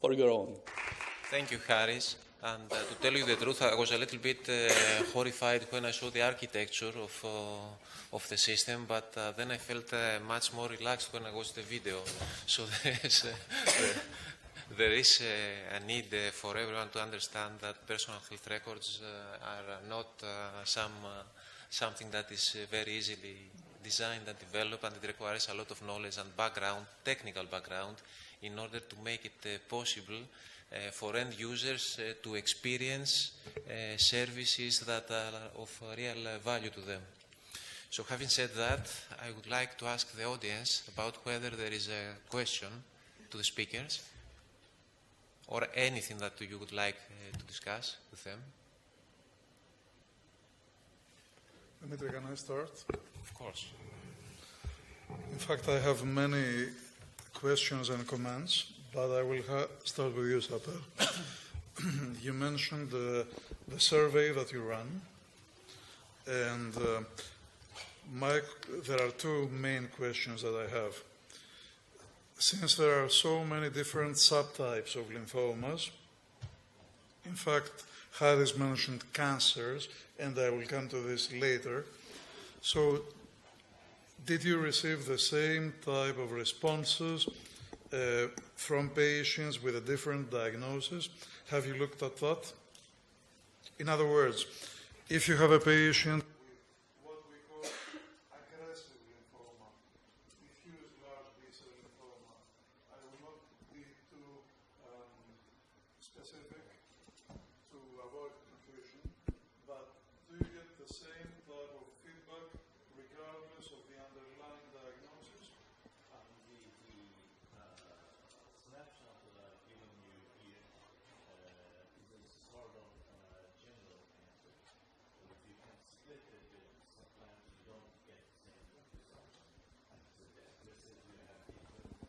for your own. Thank you, Haris. And to tell you the truth, I was a little bit horrified when I saw the architecture of the system, but then I felt much more relaxed when I watched the video. So there is a need for everyone to understand that personal health records are not something that is very easily designed and developed, and it requires a lot of knowledge and background, technical background, in order to make it possible for end users to experience services that are of real value to them. So having said that, I would like to ask the audience about whether there is a question to the speakers or anything that you would like to discuss with them. Dimitri, can I start? Of course. In fact, I have many questions and comments, but I will start with you, Sarper. You mentioned the survey that you run, and there are two main questions that I have. Since there are so many different subtypes of lymphomas, in fact, Haris mentioned cancers, and I will come to this later. So, did you receive the same type of responses from patients with a different diagnosis? Have you looked at that? In other words, if you have a patient with what we call aggressive lymphoma, diffuse large B-cell lymphoma, I will not be too specific to avoid confusion, but do you get the same type of feedback regardless of the underlying diagnosis? Snapshot that I've given you here is a sort of general answer. If you can split it, sometimes you don't get the same result. So the aggressive, you have different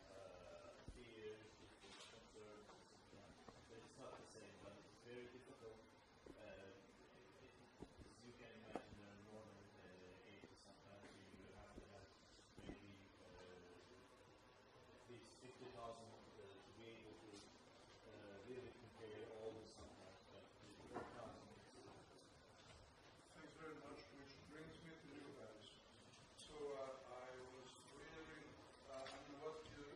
fears, different concerns, but it's not the same. But it's very difficult. As you can imagine, there are more than 80. Sometimes you have to have maybe at least 50,000 to be able to really compare all the sometimes, but 4,000. Thanks very much, which brings me to you guys. So I was really, what you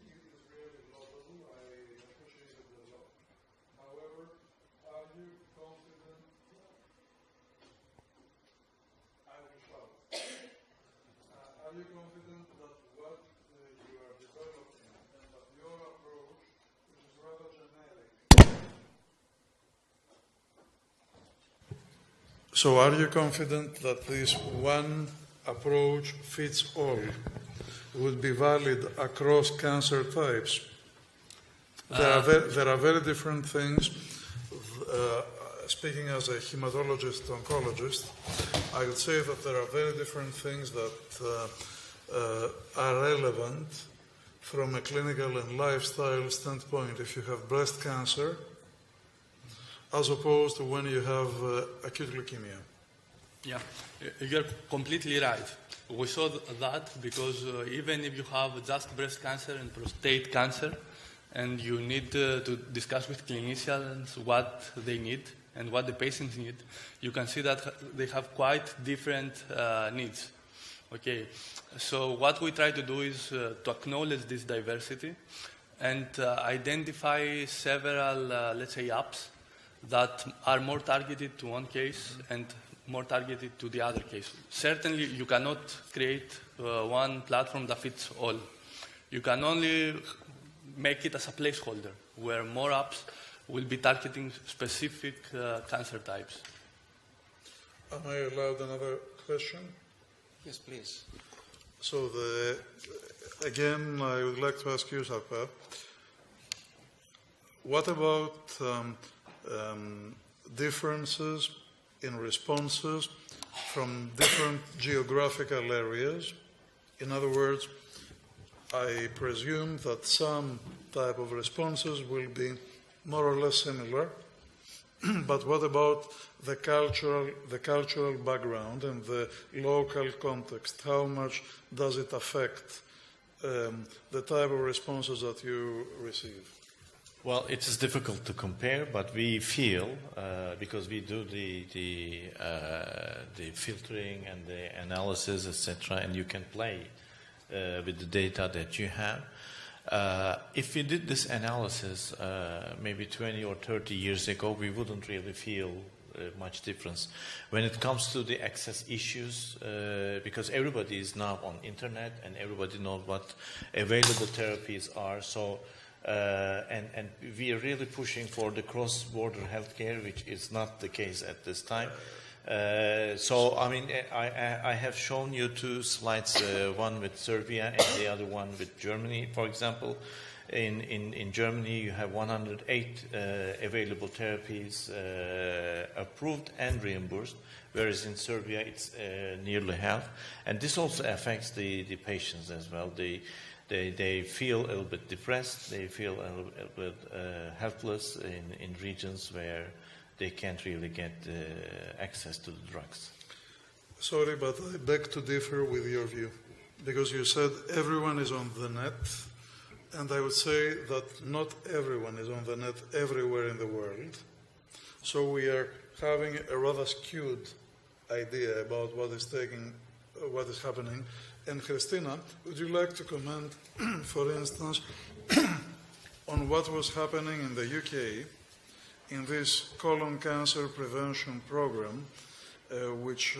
think is really laudable. I appreciate it a lot. However, are you confident? I will shout. Are you confident that what you are developing and that your approach, which is rather generic, so are you confident that this one approach fits all would be valid across cancer types? There are very different things. Speaking as a hematologist, oncologist, I would say that there are very different things that are relevant from a clinical and lifestyle standpoint if you have breast cancer as opposed to when you have acute leukemia. Yeah, you're completely right. We saw that because even if you have just breast cancer and prostate cancer, and you need to discuss with clinicians what they need and what the patients need, you can see that they have quite different needs. Okay, so what we try to do is to acknowledge this diversity and identify several, let's say, apps that are more targeted to one case and more targeted to the other case. Certainly, you cannot create one platform that fits all. You can only make it as a placeholder, where more apps will be targeting specific cancer types. Am I allowed another question? Yes, please. So, again, I would like to ask you, Sarper, what about differences in responses from different geographical areas? In other words, I presume that some type of responses will be more or less similar, but what about the cultural background and the local context? How much does it affect the type of responses that you receive? Well, it is difficult to compare, but we feel because we do the filtering and the analysis, etc., and you can play with the data that you have. If we did this analysis maybe 20 or 30 years ago, we wouldn't really feel much difference. When it comes to the access issues, because everybody is now on internet and everybody knows what available therapies are, so and we are really pushing for the cross-border healthcare, which is not the case at this time. So, I mean, I have shown you two slides, one with Serbia and the other one with Germany, for example. In Germany, you have 108 available therapies approved and reimbursed, whereas in Serbia, it's nearly half. And this also affects the patients as well. They feel a little bit depressed. They feel a little bit helpless in regions where they can't really get access to the drugs. Sorry, but I beg to differ with your view, because you said everyone is on the net, and I would say that not everyone is on the net everywhere in the world. So we are having a rather skewed idea about what is happening. And Christina, would you like to comment, for instance, on what was happening in the UK in this colon cancer prevention program, which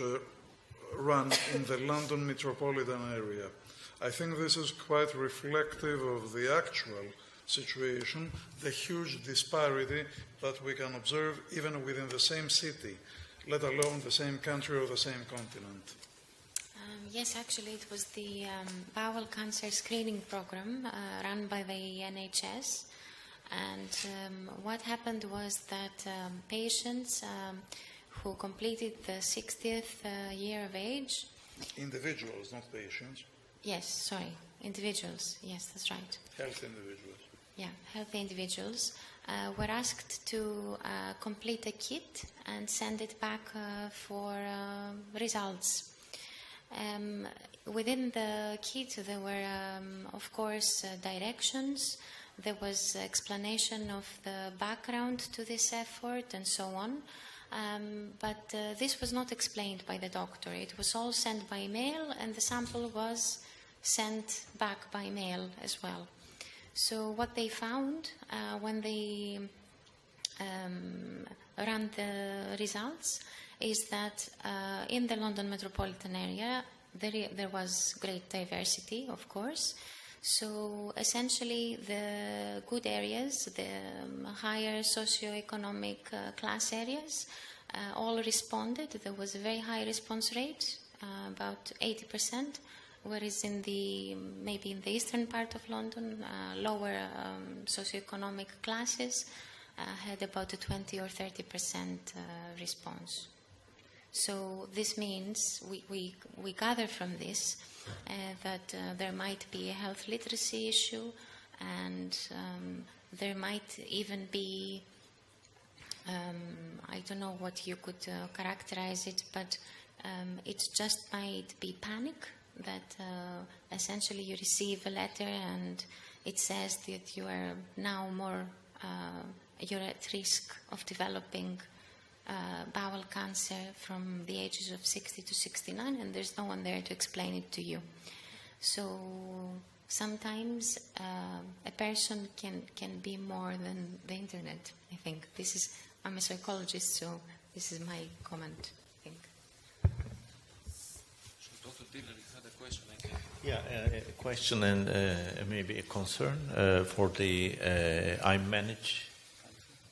ran in the London metropolitan area? I think this is quite reflective of the actual situation, the huge disparity that we can observe even within the same city, let alone the same country or the same continent. Yes, actually it was the bowel cancer screening program run by the NHS. And what happened was that patients who completed the 60th year of age... Individuals, not patients. Yes, sorry, individuals. Yes, that's right. Healthy individuals. Yeah, healthy individuals were asked to complete a kit and send it back for results. Within the kit there were, of course, directions. There was explanation of the background to this effort and so on. But this was not explained by the doctor. It was all sent by mail, and the sample was sent back by mail as well. So what they found when they ran the results is that in the London metropolitan area there was great diversity, of course. So essentially the good areas, the higher socioeconomic class areas, all responded. There was a very high response rate, about 80%, whereas maybe in the eastern part of London, lower socioeconomic classes had about a 20 or 30% response. So this means we gather from this that there might be a health literacy issue, and there might even be, I don't know what you could characterize it, but it just might be panic that essentially you receive a letter and it says that you are now you're at risk of developing bowel cancer from the ages of 60 to 69, and there's no one there to explain it to you. So sometimes a person can be more than the internet, I think. I'm a psychologist, so this is my comment, I think. So Dr. Diler, you had a question, I guess. Yeah, a question and maybe a concern for the I manage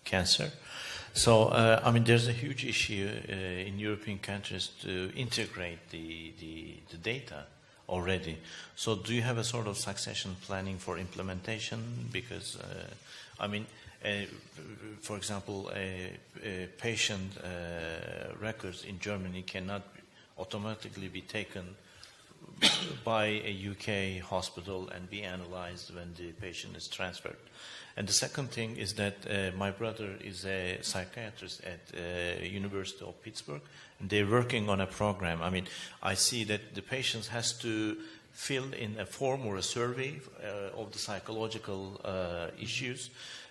cancer. So, I mean, there's a huge issue in European countries to integrate the data already. So do you have a sort of succession planning for implementation? Because, I mean, for example, patient records in Germany cannot automatically be taken by a UK hospital and be analyzed when the patient is transferred. And the second thing is that my brother is a psychiatrist at University of Pittsburgh, and they're working on a program. I mean, I see that the patient has to fill in a form or a survey of the psychological issues,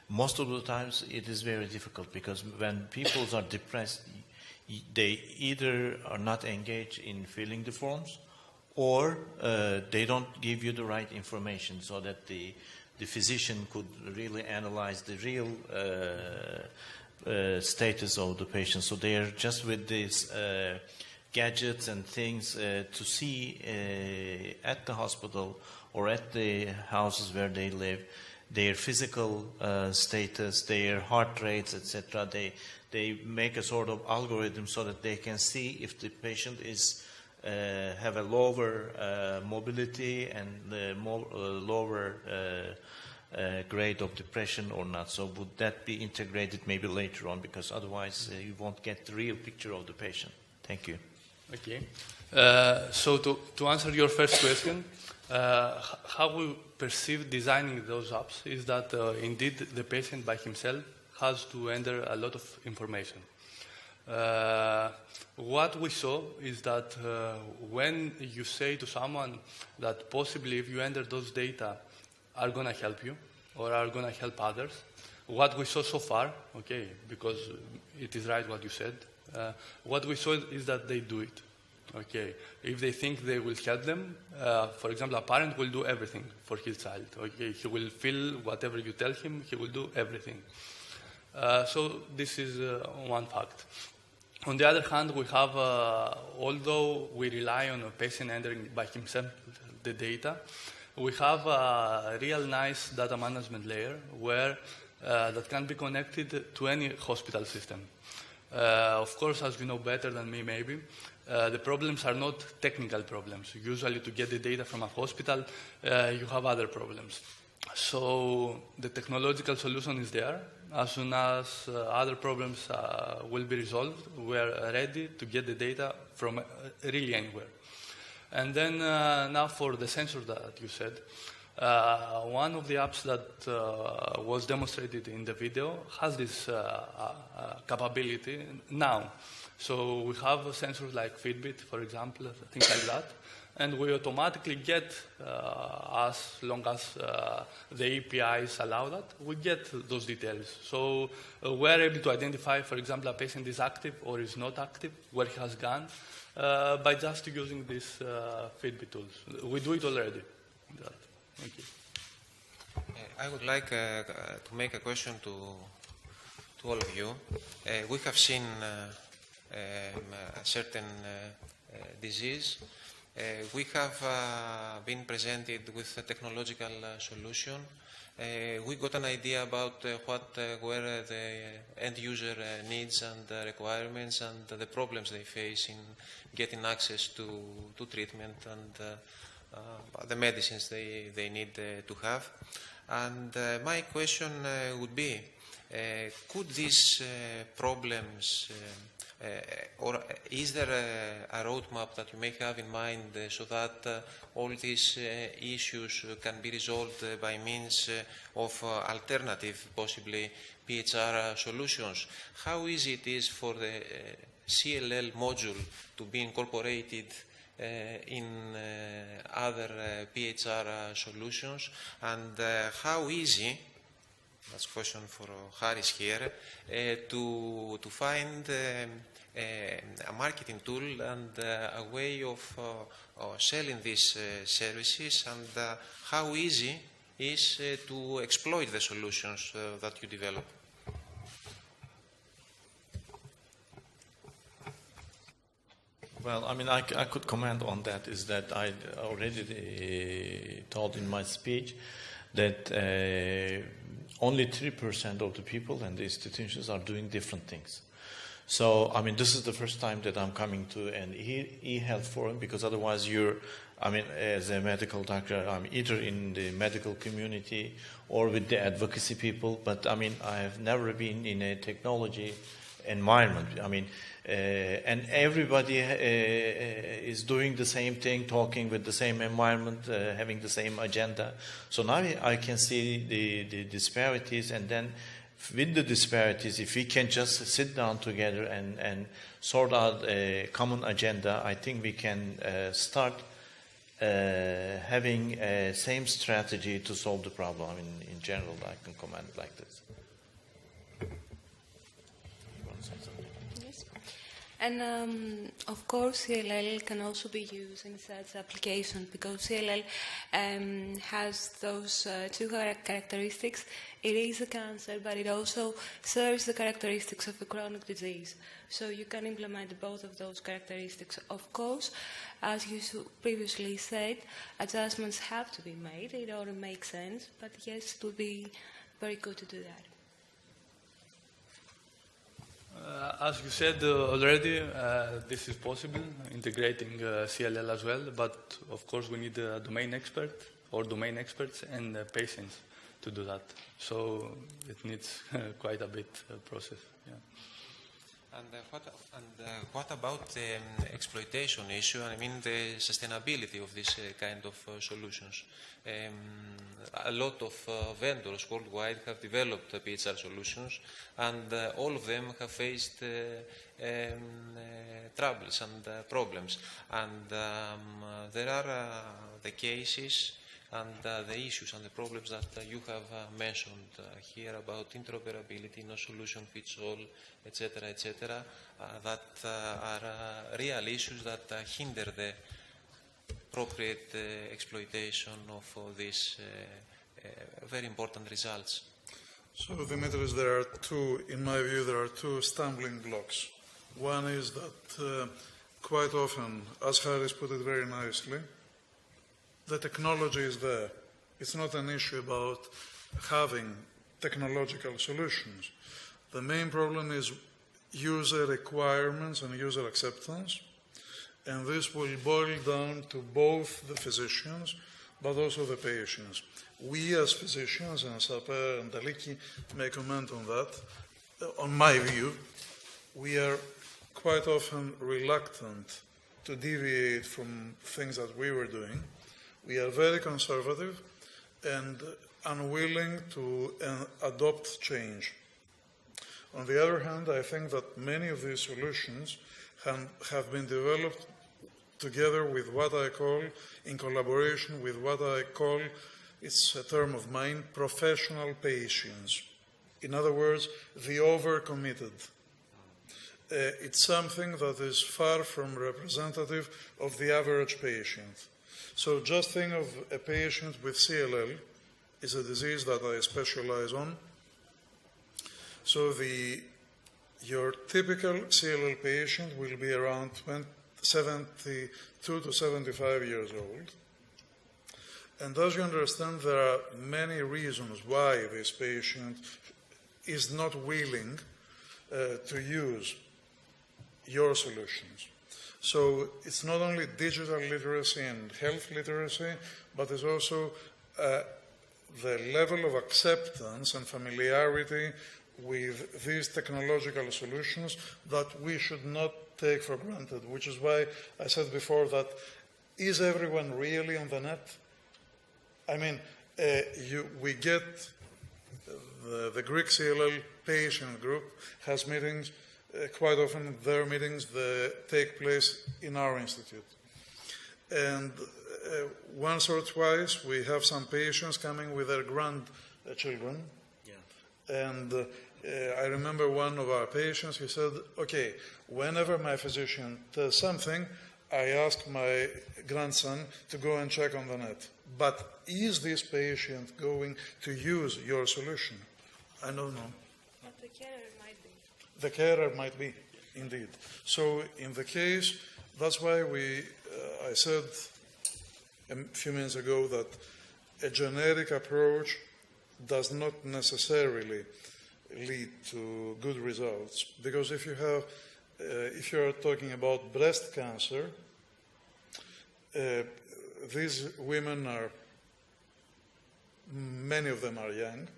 most of the times it is very difficult, because when people are depressed, they either are not engaged in filling the forms, or they don't give you the right information so that the physician could really analyze the real status of the patient. So they are just with these gadgets and things to see at the hospital or at the houses where they live, their physical status, their heart rates, etc. They make a sort of algorithm so that they can see if the patient is have a lower mobility and lower grade of depression or not. So would that be integrated maybe later on, because otherwise you won't get the real picture of the patient? Thank you. Okay. So to answer your first question, how we perceive designing those apps is that indeed the patient by himself has to enter a lot of information. What we saw is that when you say to someone that possibly if you enter those data are going to help you or are going to help others, what we saw so far, okay, because it is right what you said, what we saw is that they do it. Okay, if they think they will help them, for example, a parent will do everything for his child. Okay, he will feel whatever you tell him, he will do everything. So this is one fact. On the other hand, we have, although we rely on a patient entering by himself the data, we have a real nice data management layer where that can be connected to any hospital system. Of course, as you know better than me maybe, the problems are not technical problems. Usually to get the data from a hospital, you have other problems. So the technological solution is there. As soon as other problems will be resolved, we are ready to get the data from really anywhere. And then now for the sensor that you said, one of the apps that was demonstrated in the video has this capability now. So we have sensors like Fitbit, for example, things like that, and we automatically get, as long as the APIs allow that, we get those details. So we're able to identify, for example, a patient is active or is not active, where he has gone, by just using these Fitbit tools. We do it already. Thank you. I would like to make a question to all of you. We have seen a certain disease. We have been presented with a technological solution. We got an idea about what were the end user needs and requirements and the problems they face in getting access to treatment and the medicines they need to have. And my question would be, could these problems or is there a roadmap that you may have in mind so that all these issues can be resolved by means of alternative, possibly PHR solutions? How easy it is for the CLL module to be incorporated in other PHR solutions, and how easy, that's a question for Haris here, to find a marketing tool and a way of selling these services, and how easy is to exploit the solutions that you develop. Well, I mean, I could comment on that, is that I already told in my speech that only 3% of the people and the institutions are doing different things. So, I mean, this is the first time that I'm coming to an eHealth forum, because otherwise I mean, as a medical doctor, I'm either in the medical community or with the advocacy people, but I mean, I have never been in a technology environment. I mean, and everybody is doing the same thing, talking with the same environment, having the same agenda. So now I can see the disparities, and then with the disparities, if we can just sit down together and sort out a common agenda, I think we can start having a same strategy to solve the problem. I mean, in general, I can comment like this. You want to say something? Yes. And of course, CLL can also be used in such application because CLL has those two characteristics. It is a cancer, but it also serves the characteristics of a chronic disease. So you can implement both of those characteristics. Of course, as you previously said, adjustments have to be made. It all makes sense, but yes, it would be very good to do that. As you said already, this is possible, integrating CLL as well, but of course we need a domain expert or domain experts and patients to do that. So it needs quite a bit process. Yeah. And what about the exploitation issue? I mean, the sustainability of this kind of solutions. A lot of vendors worldwide have developed PHR solutions, and all of them have faced troubles and problems. And there are the cases and the issues and the problems that you have mentioned here about interoperability, no solution fits all, etc., that are real issues that hinder the appropriate exploitation of these very important results. So, Dimitrios, there are two, in my view, there are two stumbling blocks. One is that quite often, as Haris put it very nicely, the technology is there. It's not an issue about having technological solutions. The main problem is user requirements and user acceptance, and this will boil down to both the physicians but also the patients. We as physicians, and Sarper and Aliki may comment on that, on my view, we are quite often reluctant to deviate from things that we were doing. We are very conservative and unwilling to adopt change. On the other hand, I think that many of these solutions have been developed together with what I call, in collaboration with what I call, it's a term of mine, professional patients. In other words, the overcommitted. It's something that is far from representative of the average patient. So just think of a patient with CLL, is a disease that I specialize on. So your typical CLL patient will be around 72 to 75 years old. And as you understand, there are many reasons why this patient is not willing to use your solutions. So it's not only digital literacy and health literacy, but it's also the level of acceptance and familiarity with these technological solutions that we should not take for granted, which is why I said before that, is everyone really on the net? I mean, we get the Greek CLL patient group has meetings. Quite often their meetings take place in our institute. And once or twice we have some patients coming with their grandchildren. Yeah. And I remember one of our patients, he said, okay, whenever my physician does something, I ask my grandson to go and check on the net. But is this patient going to use your solution? I don't know. But the carer might be. The carer might be, indeed. So in the case, that's why I said a few minutes ago that a generic approach does not necessarily lead to good results. Because if you're talking about breast cancer, these women many of them are young.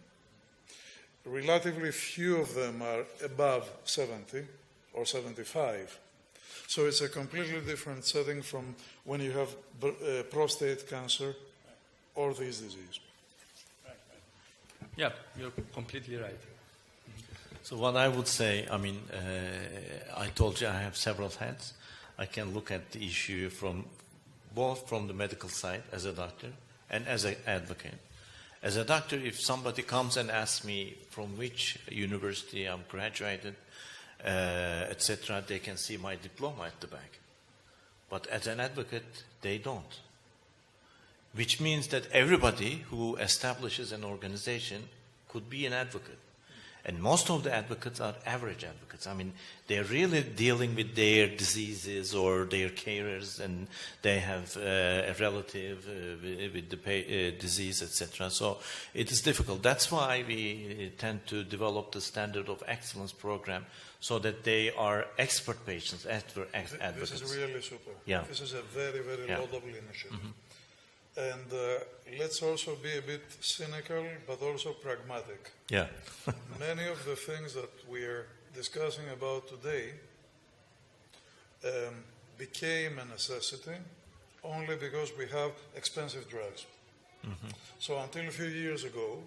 Relatively few of them are above 70 or 75. So it's a completely different setting from when you have prostate cancer or this disease. Yeah, you're completely right. So what I would say, I mean, I told you I have several hats. I can look at the issue from both from the medical side as a doctor and as an advocate. As a doctor, if somebody comes and asks me from which university I'm graduated, etc., they can see my diploma at the back. But as an advocate, they don't. Which means that everybody who establishes an organization could be an advocate. And most of the advocates are average advocates. I mean, they're really dealing with their diseases or their carers, and they have a relative with the disease, etc. So it is difficult. That's why we tend to develop the Standard of Excellence program, so that they are expert patients, expert advocates. This is really super. Yeah. This is a very, very laudable initiative. Mm-hmm. And let's also be a bit cynical, but also pragmatic. Yeah. Many of the things that we're discussing about today became a necessity only because we have expensive drugs. Mm-hmm. So until a few years ago,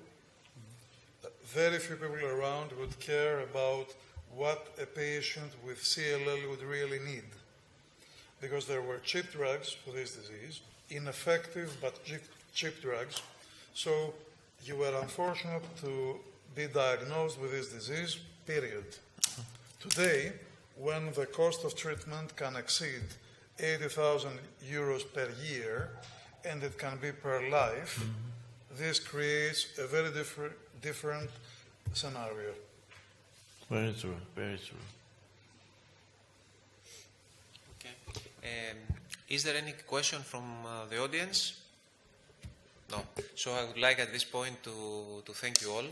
very few people around would care about what a patient with CLL would really need, because there were cheap drugs for this disease, ineffective but cheap drugs. So you were unfortunate to be diagnosed with this disease, period. Today, when the cost of treatment can exceed 80,000 euros per year, and it can be per life, this creates a very different scenario. Very true, very true. Okay. Is there any question from the audience? No. So I would like at this point to thank you all.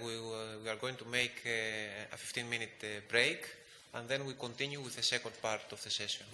We are going to make a 15-minute break, and then we continue with the second part of the session.